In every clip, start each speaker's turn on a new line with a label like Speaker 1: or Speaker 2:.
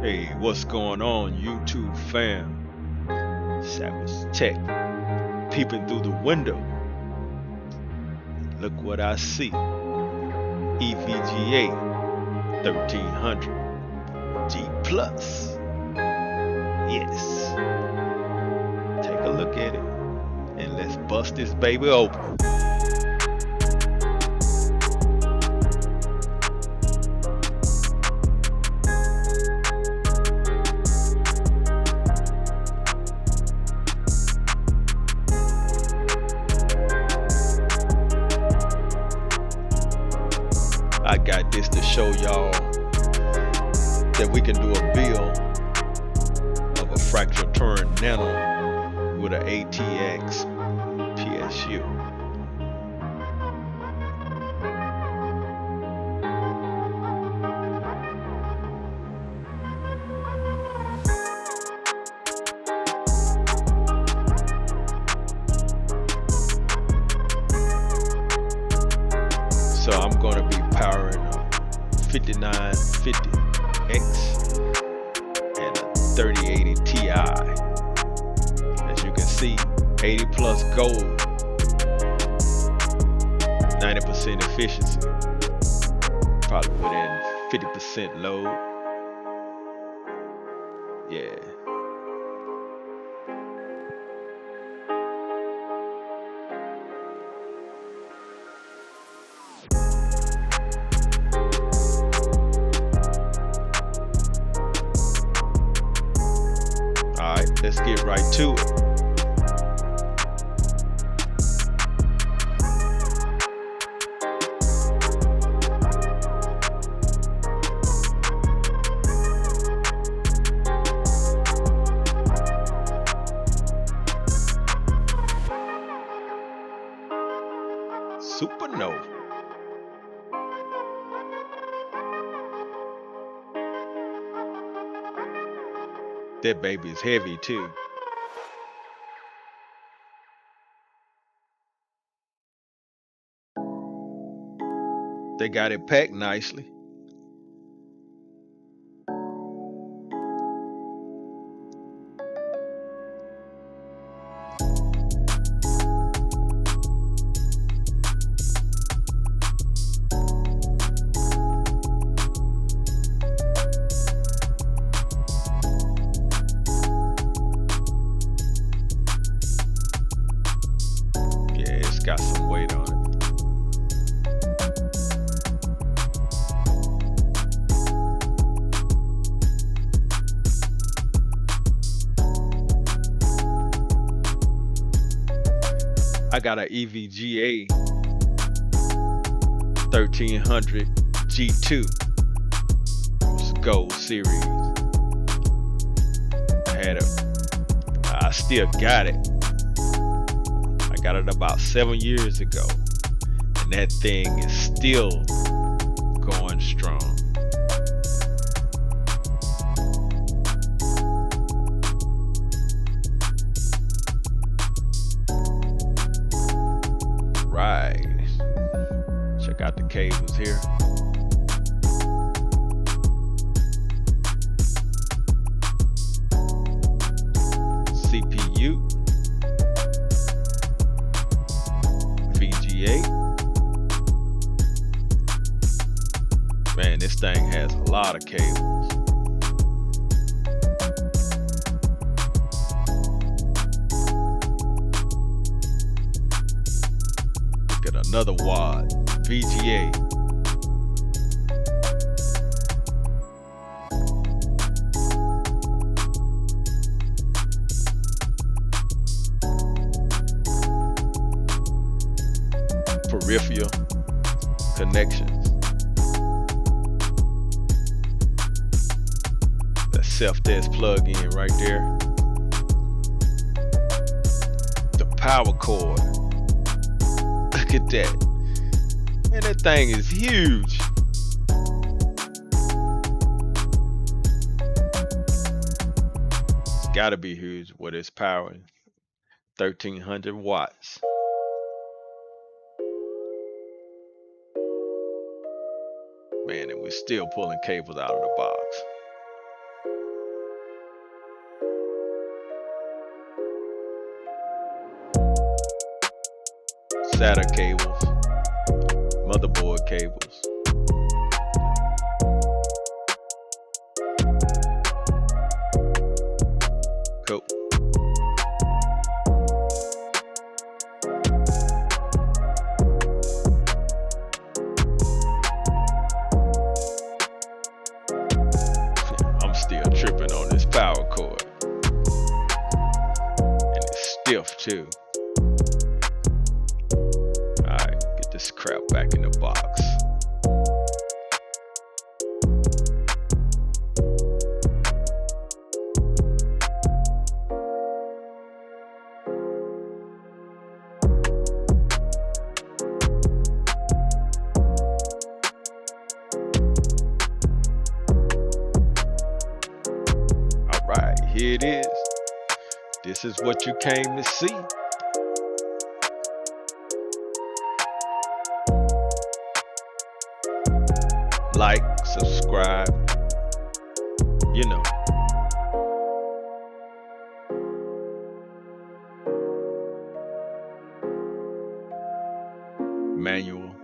Speaker 1: Hey, what's going on, YouTube fam? Savage Tech peeping through the window. Look what I see. EVGA 1300 G Plus. Yes. Take a look at it and let's bust this baby open. I got this to show y'all that we can do a build of a Fractal Torrent Nano with an ATX PSU. So I'm going to be powering a 5950X and a 3080 Ti. As you can see, 80 plus gold, 90% efficiency, probably within 50% load. Yeah. Alright, let's get right to it. Supernova. That baby is heavy too. They got it packed nicely. Yeah, it's got some weight on it. I got an EVGA 1300 G2. It's Gold series. I still got it. I got it about 7 years ago, and that thing is still going strong. Right. Check out the cables here. CPU, VGA. Man, this thing has a lot of cables. Look at another wad, VGA. Peripheral connections. That self-test plug-in right there. The power cord. Look at that. Man, that thing is huge. It's gotta be huge with its power. 1300 watts. Man, and we're still pulling cables out of the box. SATA cables, motherboard cables. Cool. I'm still tripping on this power cord. And it's stiff too. Alright, get this crap back in the box. Alright, here it is. This is what you came to see. Like, subscribe, you know. Manual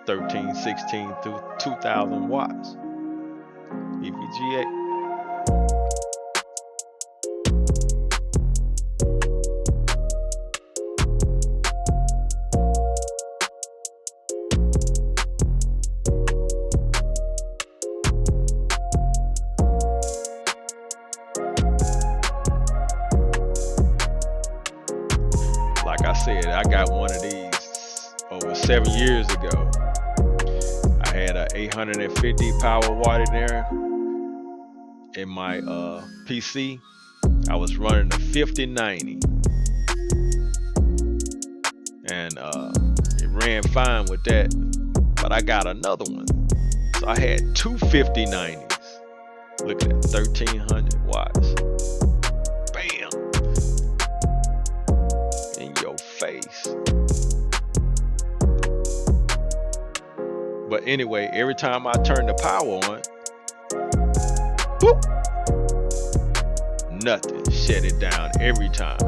Speaker 1: 1316 through 2000 watts. EVGA. Like I said, I got one of these over 7 years ago. I had a 850 power watt in there in my PC. I was running a 5090 and it ran fine with that, but I got another one, so I had two 5090s. Look at that, 1300 watts. Face. But anyway, every time I turn the power on, whoop, nothing, shut it down every time.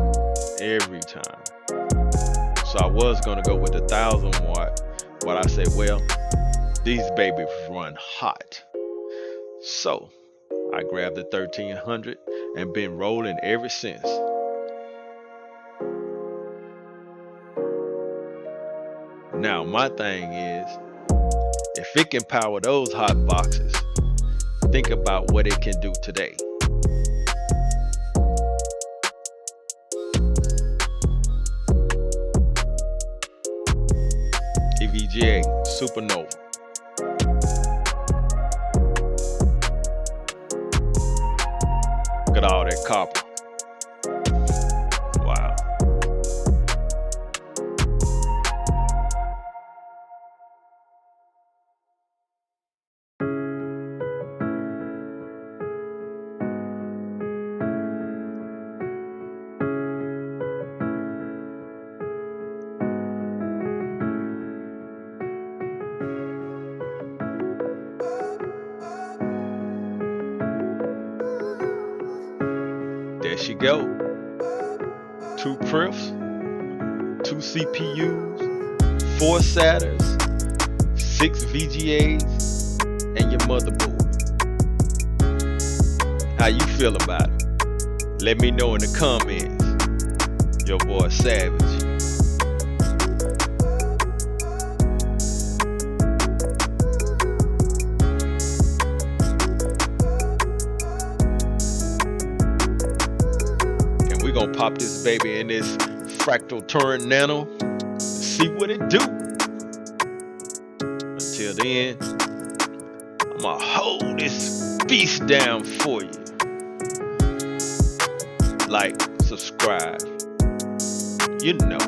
Speaker 1: So I was gonna go with the 1000 watt, but I said, well, these babies run hot. So I grabbed the 1300 and been rolling ever since. Now my thing is, if it can power those hot boxes, think about what it can do today. EVGA Supernova. Look at all that copper. Wow. There she go. 2 prefs, 2 CPUs, 4 SATAs, 6 VGAs, and your motherboard. How you feel about it? Let me know in the comments. Your boy Savage. We're gonna pop this baby in this Fractal Torrent Nano, see what it do. Until then, I'm gonna hold this beast down for you. Like, subscribe, you know.